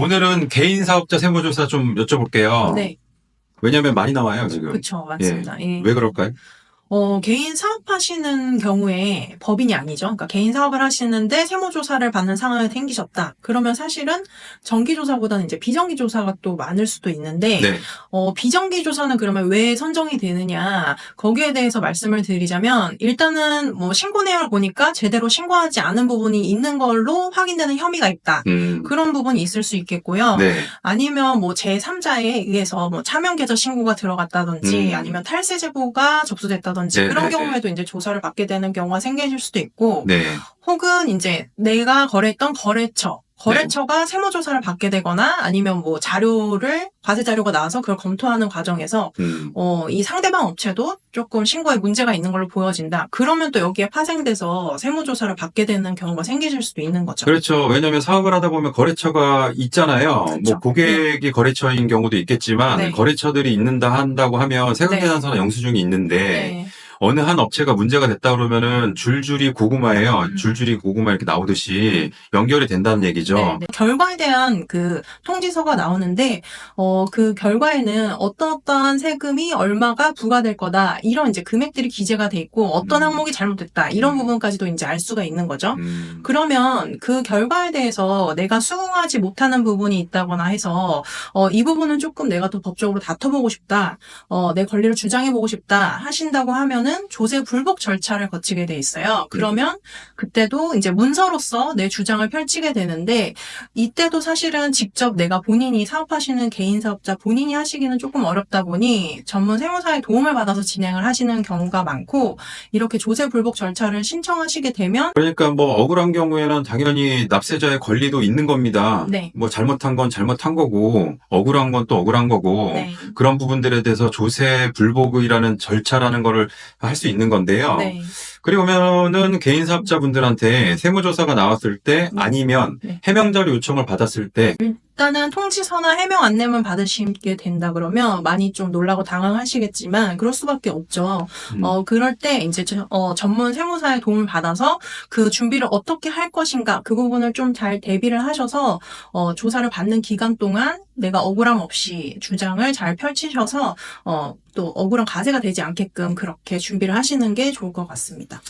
오늘은 개인 사업자 세무조사 좀 여쭤볼게요. 네, 왜냐면 많이 나와요, 지금. 그쵸, 맞습니다. 예. 왜 그럴까요? 개인 사업하시는 경우에 법인이 아니죠. 그러니까 개인 사업을 하시는데 세무조사를 받는 상황이 생기셨다. 그러면 사실은 정기조사보다는 이제 비정기조사가 또 많을 수도 있는데, 네. 비정기조사는 그러면 왜 선정이 되느냐, 거기에 대해서 말씀을 드리자면, 일단은 뭐 신고 내역을 보니까 제대로 신고하지 않은 부분이 있는 걸로 확인되는 혐의가 있다. 그런 부분이 있을 수 있겠고요. 네. 아니면 뭐 제3자에 의해서 뭐 차명계좌 신고가 들어갔다든지 아니면 탈세 제보가 접수됐다든지 네, 그런 네, 경우에도 이제 조사를 받게 되는 경우가 생기실 수도 있고 네. 혹은 이제 내가 거래했던 거래처가 세무조사를 받게 되거나 아니면 뭐 과세 자료가 나와서 그걸 검토하는 과정에서 이 상대방 업체도 조금 신고에 문제가 있는 걸로 보여진다. 그러면 또 여기에 파생돼서 세무조사를 받게 되는 경우가 생기실 수도 있는 거죠. 그렇죠. 왜냐면 사업을 하다 보면 거래처가 있잖아요. 그렇죠. 뭐 고객이 거래처인 경우도 있겠지만 네. 거래처들이 한다고 하면 세금계산서나 영수증이 있는데 네. 어느 한 업체가 문제가 됐다 그러면은 줄줄이 고구마예요. 줄줄이 고구마 이렇게 나오듯이 연결이 된다는 얘기죠. 네. 결과에 대한 그 통지서가 나오는데, 그 결과에는 어떠한 세금이 얼마가 부과될 거다. 이런 이제 금액들이 기재가 돼 있고, 어떤 항목이 잘못됐다. 이런 부분까지도 이제 알 수가 있는 거죠. 그러면 그 결과에 대해서 내가 수긍하지 못하는 부분이 있다거나 해서, 이 부분은 조금 내가 또 법적으로 다퉈보고 싶다. 내 권리를 주장해보고 싶다. 하신다고 하면은 조세 불복 절차를 거치게 돼 있어요. 그러면 그때도 이제 문서로서 내 주장을 펼치게 되는데, 이때도 사실은 직접 내가 본인이 사업하시는 개인 사업자 본인이 하시기는 조금 어렵다 보니 전문 세무사의 도움을 받아서 진행을 하시는 경우가 많고, 이렇게 조세 불복 절차를 신청하시게 되면 그러니까 뭐 억울한 경우에는 당연히 납세자의 권리도 있는 겁니다. 네. 뭐 잘못한 건 잘못한 거고 억울한 건 또 억울한 거고 네. 그런 부분들에 대해서 조세 불복이라는 절차라는 거를 할 수 있는 건데요. 네. 그러면은 개인 사업자분들한테 세무조사가 나왔을 때 아니면 네. 해명 자료 요청을 받았을 때 일단은 통지서나 해명 안내문 받으시게 된다 그러면 많이 좀 놀라고 당황하시겠지만 그럴 수밖에 없죠. 그럴 때 이제 전문 세무사의 도움을 받아서 그 준비를 어떻게 할 것인가 그 부분을 좀 잘 대비를 하셔서 조사를 받는 기간 동안 내가 억울함 없이 주장을 잘 펼치셔서 또 억울한 가세가 되지 않게끔 그렇게 준비를 하시는 게 좋을 것 같습니다.